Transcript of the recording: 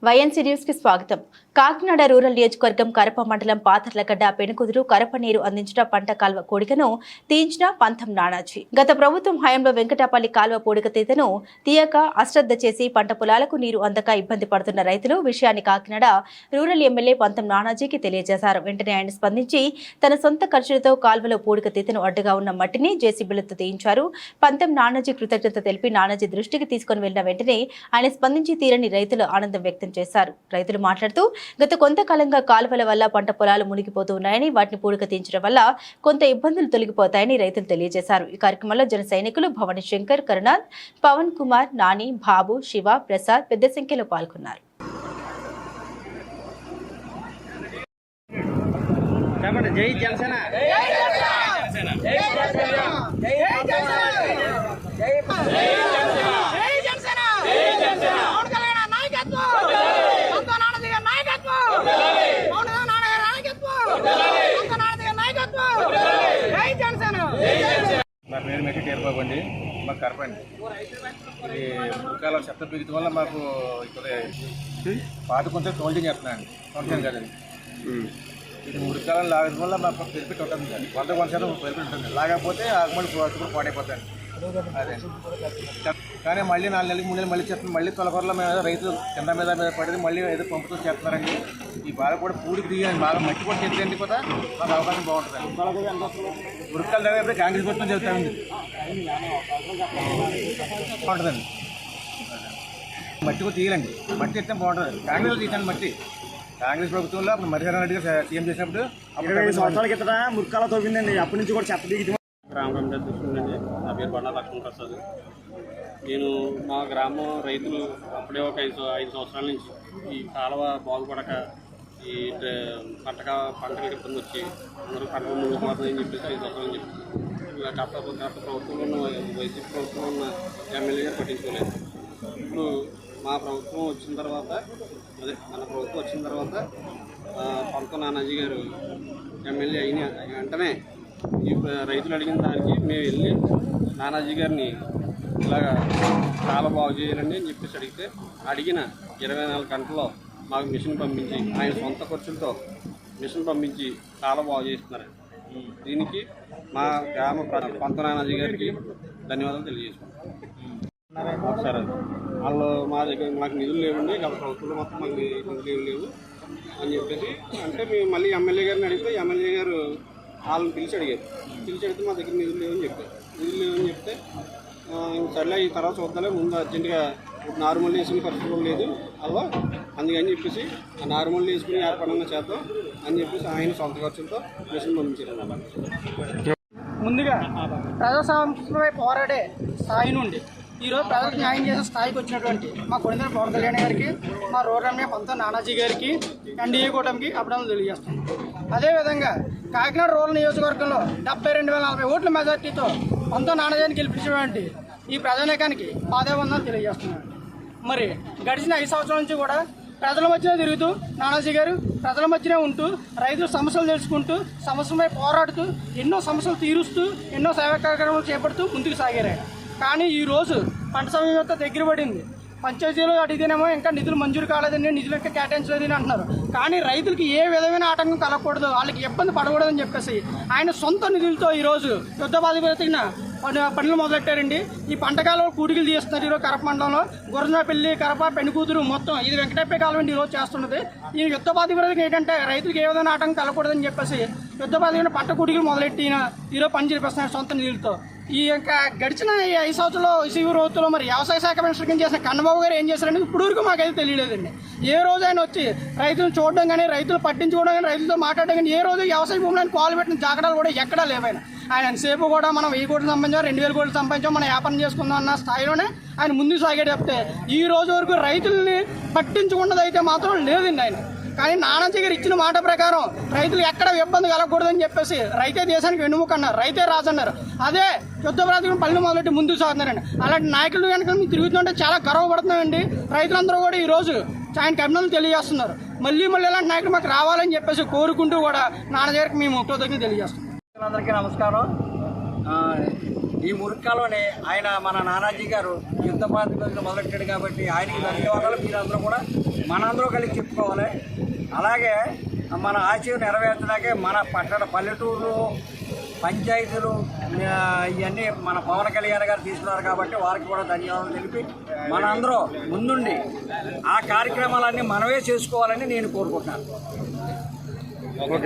YNC news కి స్వాగతం. Kakinada rural నియోజకవర్గం కరప మండలం పాతర్లగడ్డ పెనుకుదురు కరప నీరు అందించిన పంట కాల్వ పూడికను తీయించిన పంతం నానాజీ. గత ప్రభుత్వం హయాంలో వెంకటాపల్లి కాల్వ పూడిక తీతను తీయక అశ్రద్ధ చేసి పంట పొలాలకు నీరు అందక ఇబ్బంది పడుతున్న రైతులు విషయాన్ని కాకినాడ రూరల్ ఎమ్మెల్యే పంతం నానాజీకి తెలియజేశారు. వెంటనే ఆయన స్పందించి తన సొంత ఖర్చులతో కాల్వలో పూడిక తీతను అడ్డుగా ఉన్న మట్టిని జేసీబీలతో తీయించారు. పంతం నానాజీ కృతజ్ఞత తెలిపి నానాజీ దృష్టికి తీసుకుని వెళ్లిన వెంటనే ఆయన స్పందించి తీరని రైతులు ఆనందం వ్యక్తం చేశారు. రైతులు మాట్లాడుతూ గత కొంతకాలంగా కాలువల వల్ల పంట పొలాలు మునిగిపోతూ ఉన్నాయని, వాటిని పూడిక తీయించడం వల్ల కొంత ఇబ్బందులు తొలగిపోతాయని రైతులు తెలియజేశారు. ఈ కార్యక్రమంలో జన సైనికులు భవానీ శంకర్, కరుణాథ్, పవన్ కుమార్, నాని, బాబు, శివ, ప్రసాద్ పెద్ద సంఖ్యలో పాల్గొన్నారు. నా పేరు మెట్టి టేర్బాబు అండి. మాకు కరపండి ఇది మురికాలం చెత్త బిగుతు వల్ల మాకు ఇక్కడ పాత కొంచెం తోల్డింగ్ చేస్తున్నాను కొంటాను కదండి. ఇది మురికాలం లాగడం వల్ల మాకు పెరిపెట్టి ఉంటుంది అండి. 100% పెరిపెట్టి ఉంటుంది. లాగకపోతే ఆగమడి కూడా పాడైపోతాను. అదే కానీ మళ్ళీ 4 నెలలు 3 నెలలు మళ్ళీ చెప్తాను. మళ్ళీ తొలకూరలో మేము రైతులు కింద మీద పడేది మళ్ళీ ఏదో పంపుతూ చేస్తున్నారండి. ఈ బాగా కూడా పూడికి దిగాను, బాగా మట్టి కూడా చెట్టు కూడా మాకు అవకాశం బాగుంటుందండి. ఉరుక్కల దగ్గర కాంగ్రెస్ ప్రభుత్వం చెప్తామండి బాగుంటుందండి. మట్టి కూడా తీయాలండి, మట్టి ఎత్తే బాగుంటుంది. కాంగ్రెస్ తీసాను మట్టి కాంగ్రెస్ ప్రభుత్వంలో అప్పుడు మరిహరన్ రెడ్డి గారు సీఎం చేసినప్పుడు 20 సంవత్సరాల కిందట మురికాల తవ్విందండి. అప్పటి నుంచి కూడా చెత్త దిగి గ్రామ కమిటీ అధ్యక్షుడండి. నా పేరు బండా లక్ష్మణ ప్రసాద్. నేను మా గ్రామం రైతులు అప్పుడే ఒక 5 సంవత్సరాల నుంచి ఈ కాలువ బాగుపడక ఈ పంటకి ఇబ్బంది వచ్చి అందరూ పంట ముందుకుపోతుందని చెప్పేసి 5 సంవత్సరాలు చెప్పి గత ప్రభుత్వంలో ఉన్న వైసీపీ ప్రభుత్వం ఉన్న ఎమ్మెల్యే గారు పట్టించుకోలేదు. ఇప్పుడు మా ప్రభుత్వం వచ్చిన తర్వాత మన ప్రభుత్వం వచ్చిన తర్వాత పంతం నానాజీ గారు ఎమ్మెల్యే అయిన వెంటనే ఈ రైతులు అడిగిన దానికి మేము వెళ్ళి నానాజీ గారిని ఇలాగా చాలా బాగు చేయాలండి అని చెప్పేసి అడిగిన 24 గంటల్లో మాకు మిషన్ పంపించి ఆయన సొంత ఖర్చులతో మిషన్ పంపించి చాలా బాగు చేస్తున్నారు. దీనికి మా గ్రామ పంతం నానాజీ గారికి ధన్యవాదాలు తెలియజేసుకుంటాం. సరే వాళ్ళు మా దగ్గర మాకు నిధులు లేవండి, గత ప్రభుత్వంలో మొత్తం మాకు నిధులు లేవు అని చెప్పేసి అంటే మేము మళ్ళీ ఎమ్మెల్యే గారిని అడిగితే ఎమ్మెల్యే గారు వాళ్ళని పిలిచి అడిగితే మా దగ్గర నిధులు లేవని చెప్తే సర్లే ఈ తర్వాత చూద్దాలే, ముందు అర్జెంటుగా నార్మల్ వేసుకుని పరిస్థితి లేదు అలా అందుకని చెప్పేసి ఆ నార్మల్ వేసుకుని ఏర్పడన్నా చేద్దాం అని చెప్పేసి ఆయన సొంత ఖర్చులతో మిషన్ పంపించారు. ముందుగా ప్రజాస్వామ్యపై పోరాడే స్థాయి నుండి ఈరోజు ప్రజలకు న్యాయం చేసే స్థాయికి వచ్చినటువంటి మా కొనిదెల పవన్ కళ్యాణ్ గారికి, మా రూరల్ ఎమ్మెల్యే పంతం నానాజీ గారికి, ఎన్డీఏ కూటమికి అభినందనలు తెలియజేస్తాం. అదేవిధంగా కాకినాడ రూరల్ నియోజకవర్గంలో 72,040 ఓట్ల మెజార్టీతో పంతం నానాజీని గెలిపించినటువంటి ఈ ప్రజానీకానికి పాదాభివందనాలు తెలియజేస్తున్నాను. మరి గడిచిన 5 సంవత్సరాల నుంచి కూడా ప్రజల మధ్యనే తిరుగుతూ నానాజీ గారు ప్రజల మధ్యనే ఉంటూ రైతుల సమస్యలు తెలుసుకుంటూ సమస్యలపై పోరాడుతూ ఎన్నో సమస్యలు తీరుస్తూ ఎన్నో సేవా కార్యక్రమాలు చేపడుతూ ముందుకు సాగారు. కానీ ఈరోజు పంట సమయం యొక్క దగ్గర పడింది. పంచాయతీలో అడిగితేనేమో ఇంకా నిధులు మంజూరు కాలేదండి, నిధులు ఇంకా కేటాయించలేదని అంటున్నారు. కానీ రైతులకి ఏ విధమైన ఆటంకం కలగకూడదు, వాళ్ళకి ఇబ్బంది పడకూడదని చెప్పేసి ఆయన సొంత నిధులతో ఈరోజు యుద్ధ బాధితులైన పనులు మొదలెట్టారండి. ఈ పంటకాలంలో కూడికలు తీస్తున్నారు. ఈరోజు కరప మండలంలో గురజాపల్లి, కరప, పెనుకూతురు మొత్తం ఇది వెంకటప్పే కాలం ఈరోజు చేస్తున్నది. ఈ యుద్ధ బాధితులకి ఏంటంటే రైతులకు ఏ విధమైన ఆటంకం కలగకూడదని చెప్పేసి యుద్ధ బాధితులైన పంట కూడికలు మొదలెట్టిన ఈరోజు పని చేపిస్తున్నారు సొంత నిధులతో. ఈ యొక్క గడిచిన 5 సంవత్సరాలు వైసీపీ ప్రభుత్వంలో మరి వ్యవసాయ శాఖ మినిస్టర్ కింద చేసిన కన్నబాబు గారు ఏం చేశారంటే ఇప్పుడు వరకు మాకైతే తెలియలేదండి. ఏ రోజు ఆయన వచ్చి రైతులను చూడడం కానీ, రైతులు పట్టించుకోవడం కానీ, రైతులతో మాట్లాడడం కానీ, ఏ రోజు వ్యవసాయ భూములను కాలు పెట్టిన జాగ్రత్తలు కూడా ఎక్కడా లేవైనా. ఆయన సేపు కూడా మనం 1000 కోట్లు సంపాదించాం, 2000 కోట్లు సంపాదించాం, మనం వ్యాపారం చేసుకుందాం అన్న స్థాయిలోనే ఆయన ముందుకు సాగాడు చెప్తే ఈ రోజు వరకు రైతుల్ని పట్టించుకున్నదైతే మాత్రం లేదండి ఆయన. కానీ నానాజీ గారు ఇచ్చిన మాట ప్రకారం రైతులు ఎక్కడ ఇబ్బంది కలగకూడదని చెప్పేసి రైతే దేశానికి వెన్నుముక అన్నారు, రైతే రాజు అన్నారు. అదే యుద్ధ ప్రాతిపదికన పనులు మొదలెట్టి ముందుకు సాగుతున్నారండి. అలాంటి నాయకులు కనుక మేము తిరుగుతుంటే చాలా గర్వపడుతున్నామండి. రైతులందరూ కూడా ఈరోజు ఆయనకి అభినందనలు తెలియజేస్తున్నారు. మళ్ళీ ఇలాంటి నాయకులు మాకు రావాలని చెప్పేసి కోరుకుంటూ కూడా నానాజీ గారికి మేము కృతజ్ఞతలు తెలియజేస్తున్నాం. అందరికీ నమస్కారం. ఈ మురికాలోనే ఆయన మన నానాజీ గారు యుద్ధ ప్రాతిపదికన మొదలెట్టాడు కాబట్టి ఆయనకి ధన్యవాదాలు. మీరందరూ కూడా మనందరూ కలిసి చెప్పుకోవాలి. అలాగే మన ఆశయం నెరవేర్చడానికే మన పట్టణ పల్లెటూరులు పంచాయతీలు ఇవన్నీ మన పవన్ కళ్యాణ్ గారు తీసుకున్నారు కాబట్టి వారికి కూడా ధన్యవాదాలు తెలిపి మనందరం ముందుండి ఆ కార్యక్రమాలన్నీ మనమే చేసుకోవాలని నేను కోరుకుంటున్నాను.